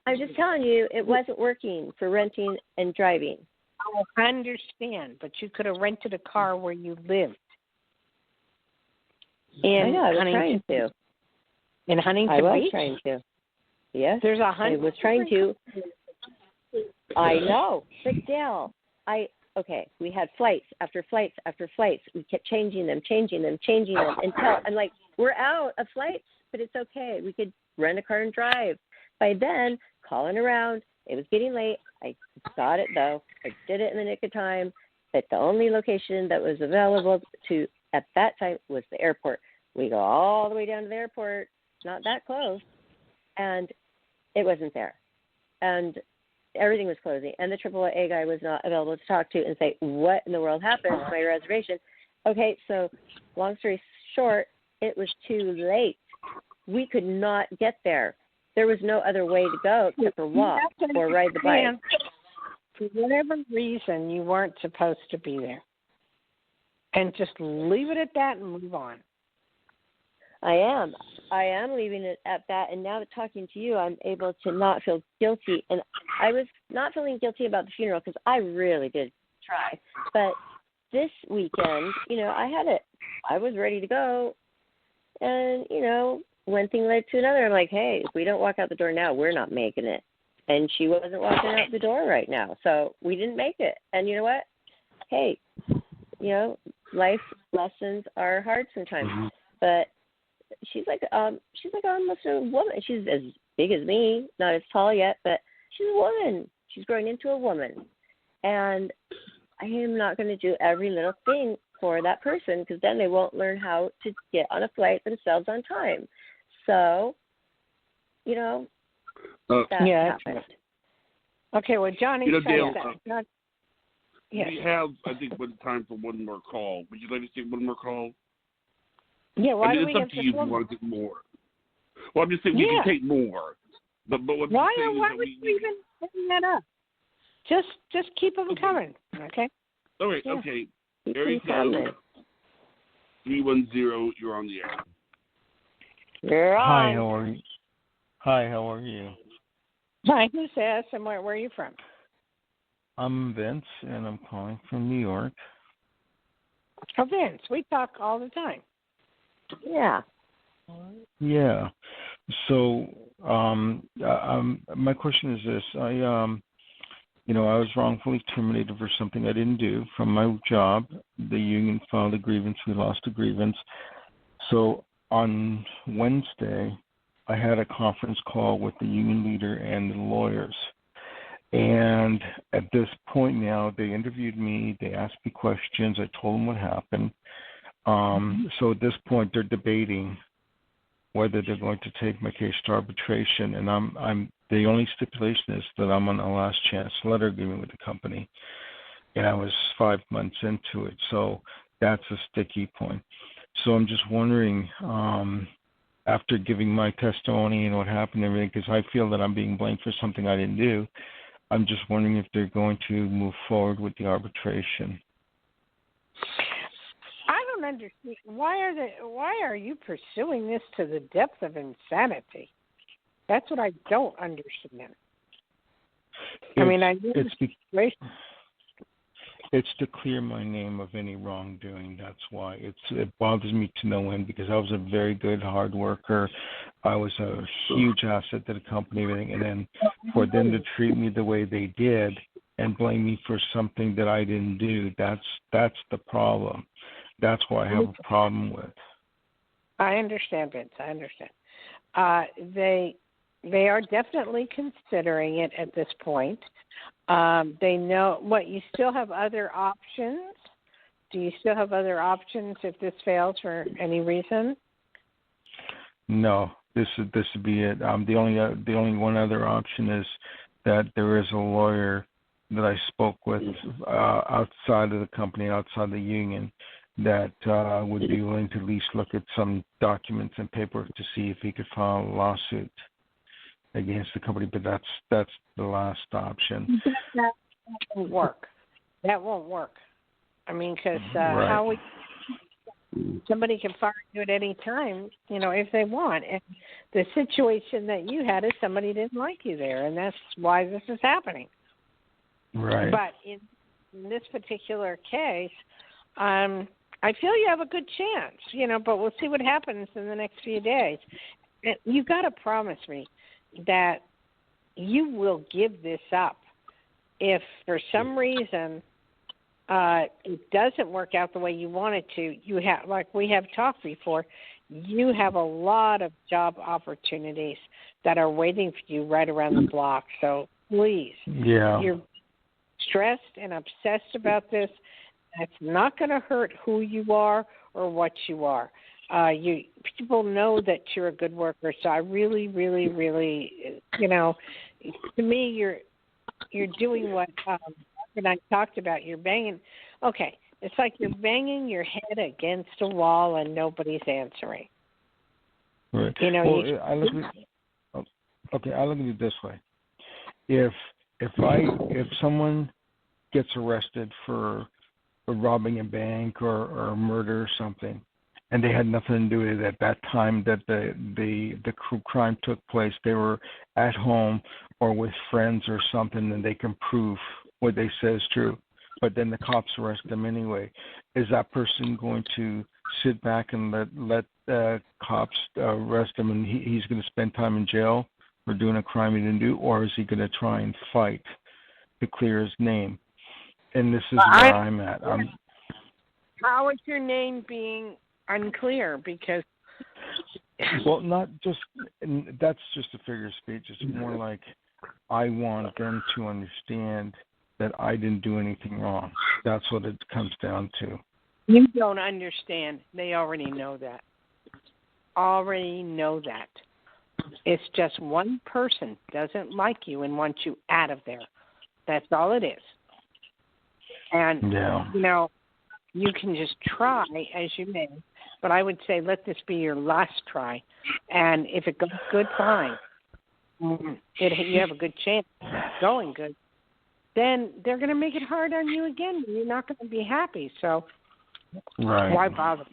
I'm just telling you, it wasn't working for renting and driving. I understand, but you could have rented a car where you lived. And I was trying to. In Huntington Beach? I was Beach? trying to. Yes. There's a I was trying to. I know. But Dayle, we had flights after flights after flights. We kept changing them until I'm like, we're out of flights, but it's okay. We could rent a car and drive. By then, calling around, it was getting late. I got it, though. I did it in the nick of time. But the only location that was available at that time was the airport. We go all the way down to the airport, not that close, and it wasn't there. And everything was closing. And the AAA guy was not available to talk to and say, what in the world happened to my reservation? Okay, so long story short, it was too late. We could not get there. There was no other way to go except for walk or ride the bike. For whatever reason, you weren't supposed to be there. And just leave it at that and move on. I am leaving it at that. And now that talking to you, I'm able to not feel guilty. And I was not feeling guilty about the funeral because I really did try. But this weekend, I was ready to go. And, one thing led to another. I'm like, hey, if we don't walk out the door now, we're not making it. And she wasn't walking out the door right now. So we didn't make it. And you know what? Hey, life lessons are hard sometimes. But she's like almost a woman. She's as big as me, not as tall yet, but she's a woman. She's growing into a woman. And I am not going to do every little thing for that person because then they won't learn how to get on a flight themselves on time. So, that happened. Okay, well, Johnny Dayle, that. Yes. We have, I think, time for one more call. Would you like to take one more call? Yeah, why do we it's have up to you if you want to take more. Well, I'm just saying we can take more. But what why would you even bring that up? Just keep them coming, okay? All right, okay. Area code 310, you're on the air. You're on. Hi, how are you? Hi, who's this and where are you from? I'm Vince, and I'm calling from New York. Oh, Vince, we talk all the time. Yeah. Yeah. So, my question is this: I was wrongfully terminated for something I didn't do from my job. The union filed a grievance. We lost a grievance. So on Wednesday, I had a conference call with the union leader and the lawyers. And at this point now, they interviewed me. They asked me questions. I told them what happened. So at this point, they're debating whether they're going to take my case to arbitration. And I'm the only stipulation is that I'm on a last chance letter agreement with the company. And I was 5 months into it. So that's a sticky point. So I'm just wondering, after giving my testimony and what happened and everything, because I feel that I'm being blamed for something I didn't do, I'm just wondering if they're going to move forward with the arbitration. I don't don't understand. Why are you pursuing this to the depth of insanity? That's what I don't understand. It's to clear my name of any wrongdoing. That's why it bothers me to no end, because I was a very good hard worker. I was a huge asset to the company, and then for them to treat me the way they did and blame me for something that I didn't do, that's the problem. That's what I have a problem with. I understand, Vince. I understand. They are definitely considering it at this point. They know what you still have other options. Do you still have other options if this fails for any reason? No, this would be it. The only one other option is that there is a lawyer that I spoke with outside of the company, outside the union, that would be willing to at least look at some documents and paperwork to see if he could file a lawsuit against the company, but that's the last option. That won't work. That won't work. I mean, because right. Somebody can fire you at any time, if they want. And the situation that you had is somebody didn't like you there, and that's why this is happening. Right. But in this particular case, I feel you have a good chance, but we'll see what happens in the next few days. And you've got to promise me that you will give this up if for some reason it doesn't work out the way you want it to. You have, like we have talked before, you have a lot of job opportunities that are waiting for you right around the block. So please, you're stressed and obsessed about this. That's not going to hurt who you are or what you are. People know that you're a good worker, so I really, really, really, to me, you're doing what and I talked about. You're banging. Okay, it's like you're banging your head against a wall and nobody's answering. Right. I look at it this way: if someone gets arrested for robbing a bank or murder or something, and they had nothing to do with it at that time that the crime took place, they were at home or with friends or something, and they can prove what they say is true, but then the cops arrest them anyway. Is that person going to sit back and let cops arrest him, and he's going to spend time in jail for doing a crime he didn't do, or is he going to try and fight to clear his name? And this is where I'm at. How is your name being unclear? Because not just that's just a figure of speech. It's more like I want them to understand that I didn't do anything wrong. That's what it comes down to. You don't understand. They already know that. It's just one person doesn't like you and wants you out of there. That's all it is. And, you can just try as you may, but I would say let this be your last try. And if it goes good, fine. You have a good chance of going good. Then they're going to make it hard on you again. You're not going to be happy. So why bother?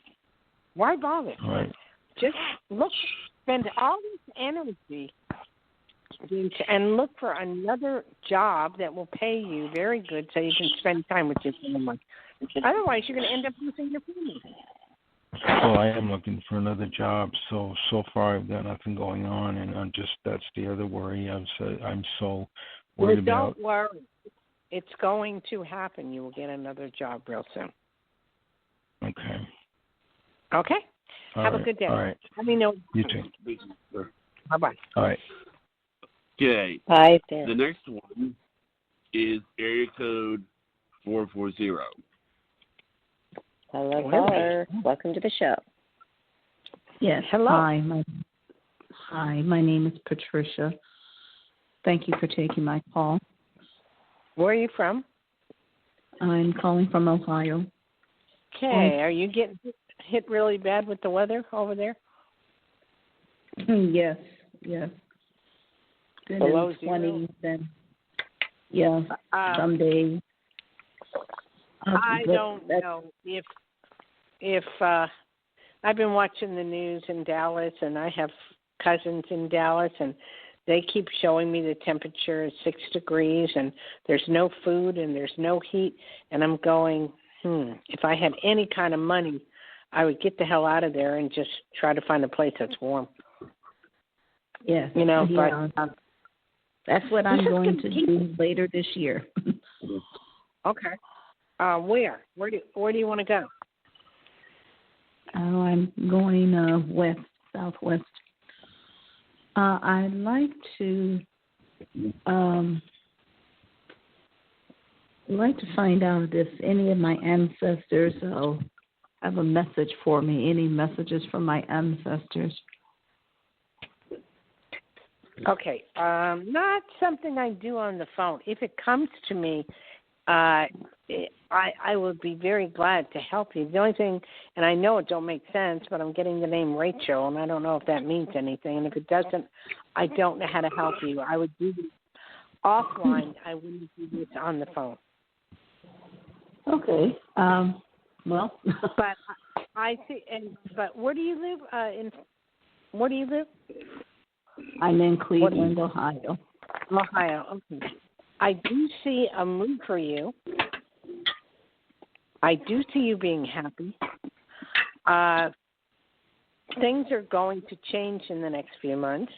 Right. Just spend all this energy and look for another job that will pay you very good so you can spend time with your family. Otherwise, you're going to end up losing your family. Well, I am looking for another job. So far I've got nothing going on, and that's the other worry. I'm so worried about. Don't worry. It's going to happen. You will get another job real soon. Okay. Okay? Have right. a good day. All right. Let me know. You too. Bye-bye. All right. Okay. Bye, Dan. The next one is area code 440. Hello, caller. Welcome to the show. Yes. Hello. Hi, my name is Patricia. Thank you for taking my call. Where are you from? I'm calling from Ohio. Okay. Are you getting hit really bad with the weather over there? Yes. Been Below in 20s and some days. I don't know if if I've been watching the news in Dallas, and I have cousins in Dallas, and they keep showing me the temperature is 6 degrees, and there's no food and there's no heat, and I'm going, if I had any kind of money, I would get the hell out of there and just try to find a place that's warm. Yes. You know, but that's what I'm going to do later this year. Okay. Where? Where do you want to go? Oh, I'm going southwest. I'd like to find out if any of my ancestors have a message for me. Any messages from my ancestors? Okay. Not something I do on the phone. If it comes to me, I would be very glad to help you. The only thing, and I know it don't make sense, but I'm getting the name Rachel, and I don't know if that means anything. And if it doesn't, I don't know how to help you. I would do this offline. I wouldn't do this on the phone. Okay. Well, but I see. But where do you live? Where do you live? I'm in Cleveland, Ohio. Ohio. Okay. I do see a move for you. I do see you being happy. Things are going to change in the next few months.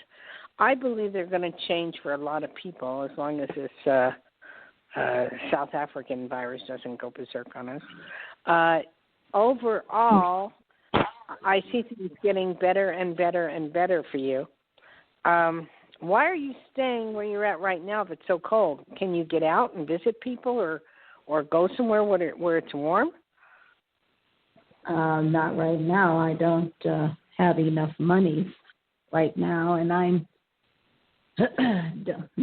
I believe they're going to change for a lot of people as long as this South African virus doesn't go berserk on us. Overall, I see things getting better and better and better for you. Why are you staying where you're at right now if it's so cold? Can you get out and visit people or go somewhere where it's warm? Not right now. I don't have enough money right now, and I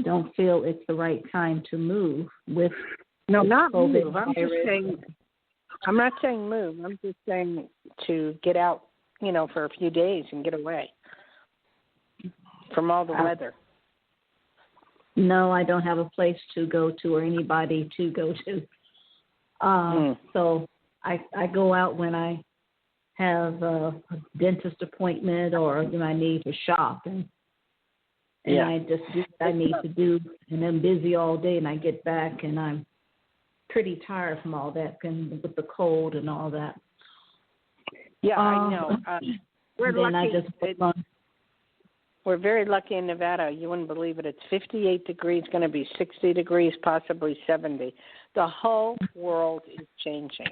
don't feel it's the right time to move with not COVID move. virus. I'm not saying move. I'm just saying to get out, for a few days and get away from all the weather. No, I don't have a place to go to or anybody to go to. So I go out when I have a dentist appointment or when I need to shop, and I just do what I need to do, and I'm busy all day, and I get back, and I'm pretty tired from all that, and with the cold and all that. Yeah, I know. We're lucky. We're very lucky in Nevada. You wouldn't believe it. It's 58 degrees, going to be 60 degrees, possibly 70. The whole world is changing.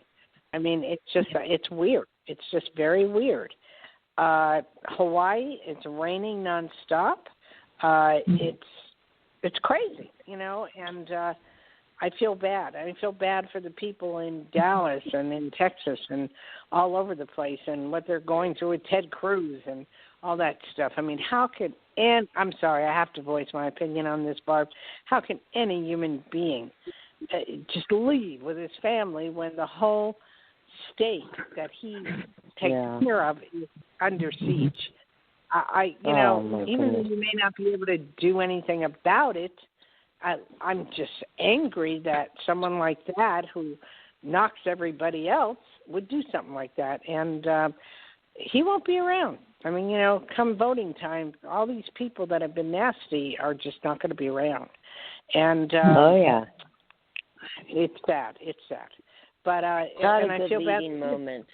I mean, it's weird. It's just very weird. Hawaii, it's raining nonstop. It's crazy, and I feel bad. I feel bad for the people in Dallas and in Texas and all over the place and what they're going through with Ted Cruz and all that stuff. I mean, and I'm sorry, I have to voice my opinion on this, Barb. How can any human being just leave with his family when the whole state that he takes care of is under siege? Even though you may not be able to do anything about it, I'm just angry that someone like that who knocks everybody else would do something like that. And he won't be around. I mean, come voting time, all these people that have been nasty are just not going to be around. And it's sad. It's sad. But and I feel bad. Moment.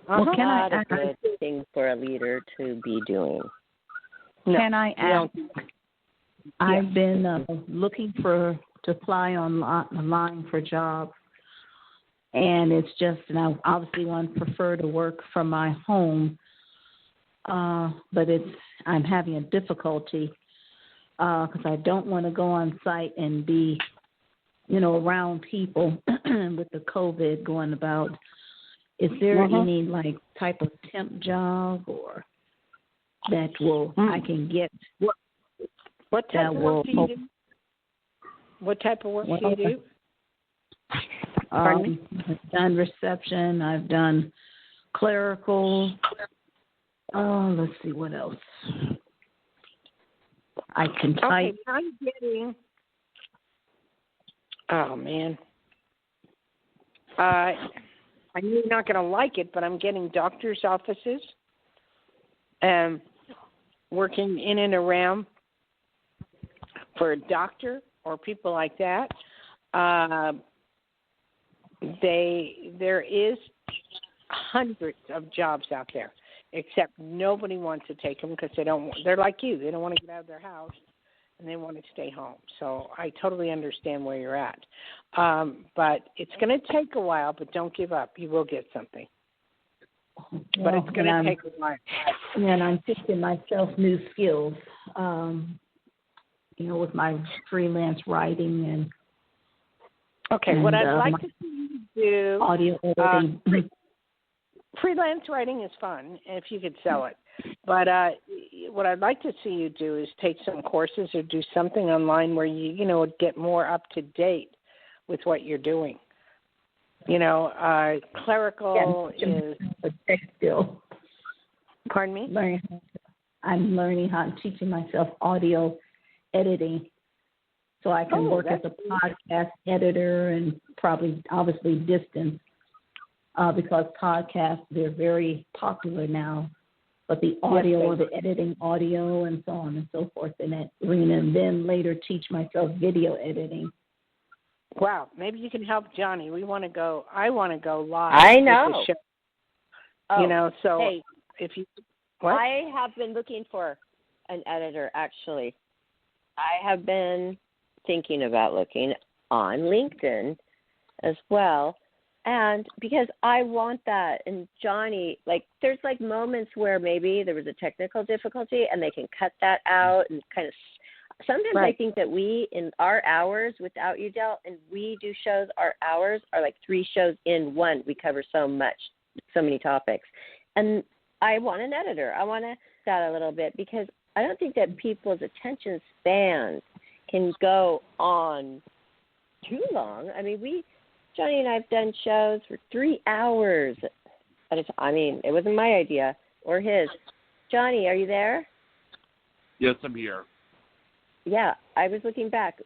Well, Not a good thing for a leader to be doing. Can I ask? I've been looking to apply online for jobs, and it's just, and I obviously prefer to work from my home, but I'm having a difficulty because I don't want to go on site and be, around people with the COVID going about. Is there any type of temp job or that I can get? What type of work do you do? What type of work do you do? I've done reception. I've done clerical. Let's see what else. I can type. Okay, I'm getting. Oh man. I know you're not going to like it, but I'm getting doctors' offices and working in and around for a doctor or people like that. There is hundreds of jobs out there, except nobody wants to take them because they're like you. They don't want to get out of their house and they want to stay home. So I totally understand where you're at. But it's going to take a while, but don't give up. You will get something. But it's going to take a while. And I'm teaching myself new skills, with my freelance writing and what I'd like to see you do, audio editing. Freelance writing is fun if you could sell it. But what I'd like to see you do is take some courses or do something online where you get more up to date with what you're doing. Clerical is a tech skill. Pardon me? I'm teaching myself audio editing so I can work as a podcast editor and obviously distance because podcasts, they're very popular now. But the audio or the editing audio and so on and so forth in that arena, and then later teach myself video editing. Wow, maybe you can help Johnny. I want to go live. I know. With the show. So hey, if you... What? I have been looking for an editor, actually. I have been thinking about looking on LinkedIn as well. And because I want that, and Johnny, there's moments where maybe there was a technical difficulty and they can cut that out and kind of, sometimes I think that we, in our hours without you, Dayle, and we do shows, our hours are like 3 shows in one. We cover so many topics. And I want an editor. I want to that a little bit because I don't think that people's attention spans can go on too long. I mean, Johnny and I have done shows for 3 hours at a time. I mean, it wasn't my idea or his. Johnny, are you there? Yes, I'm here. Yeah, I was looking back.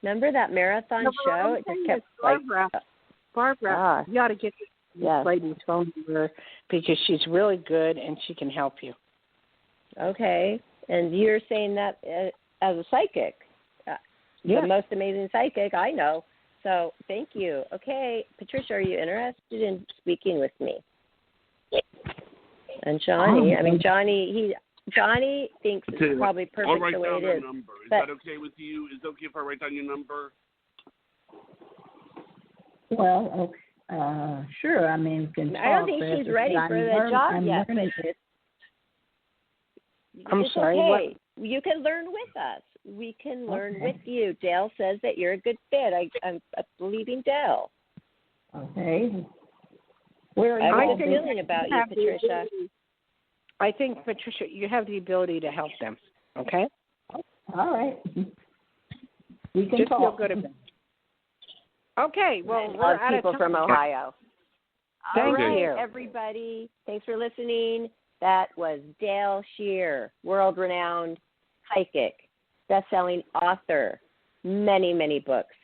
Remember that marathon show? It just kept Barbara, you ought to get this lady's phone number because she's really good and she can help you. Okay, and you're saying that as a psychic, the most amazing psychic I know. So thank you. Okay, Patricia, are you interested in speaking with me? And Johnny, Johnny thinks it's probably perfect the way it is. Number. Is that okay with you? Is it okay if I write down your number? Well, sure. I mean, I don't think she's ready for the job yet. I'm sorry. Okay. What? You can learn with us. We can learn with you. Dayle says that you're a good fit. I'm believing Dayle. Okay. I'm just feeling about you, Patricia. I think, Patricia, you have the ability to help them. Okay? All right. We can just talk. Feel good about it. Okay. Well, we're out of people time. from Ohio. Thank you, everybody. Thanks for listening. That was Dayle Schear, world-renowned psychic, best-selling author, many, many books.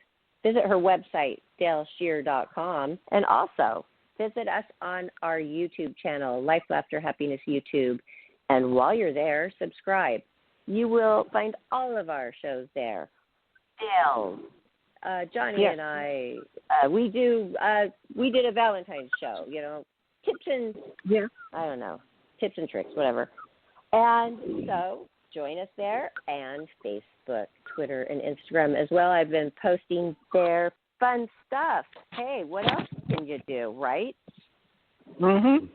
Visit her website, DayleSchear.com, and also visit us on our YouTube channel, Life, Laughter, Happiness YouTube. And while you're there, subscribe. You will find all of our shows there. Dayle, Johnny and I, we did a Valentine's show, tips and, I don't know, tips and tricks, whatever. And so join us there, and Facebook, Twitter, and Instagram as well. I've been posting there fun stuff. Hey, what else can you do, right? Mhm.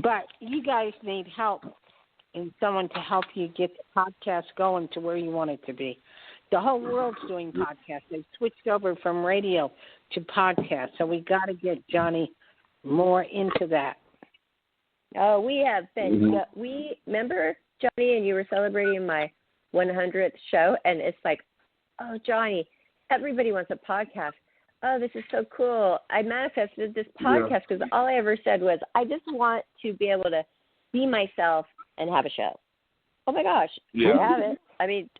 But you guys need help and someone to help you get the podcast going to where you want it to be. The whole world's doing podcasts. They've switched over from radio to podcast, so we got to get Johnny more into that. Oh, we have been. We remember, Johnny, and you were celebrating my 100th show, and it's like, oh, Johnny, everybody wants a podcast. Oh, this is so cool. I manifested this podcast because all I ever said was, I just want to be able to be myself and have a show. Oh, my gosh. I have it. I mean,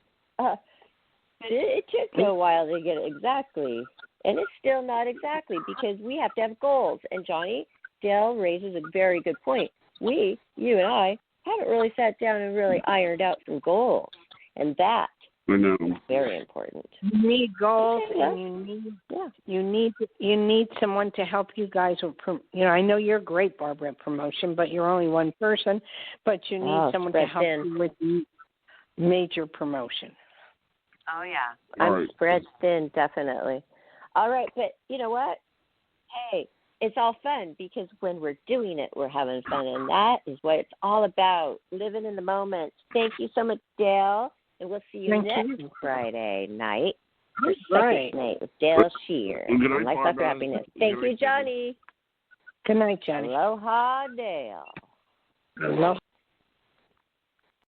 it took me a while to get exactly And it's still not exactly, because we have to have goals. And Johnny, Dayle raises a very good point. You and I, haven't really sat down and really ironed out some goals. And that is very important. You need goals, and you need someone to help you guys with. I know you're great, Barbara, at promotion, but you're only one person. But you need someone to help you with the major promotion. Oh yeah, I'm spread thin, definitely. All right, but you know what? Hey, it's all fun, because when we're doing it, we're having fun, and that is what it's all about, living in the moment. Thank you so much, Dayle, and we'll see you next Friday night for Second Night with Dayle Schear on Life After Happiness. Thank you, Johnny. Good night, Johnny. Aloha, Dayle. Aloha.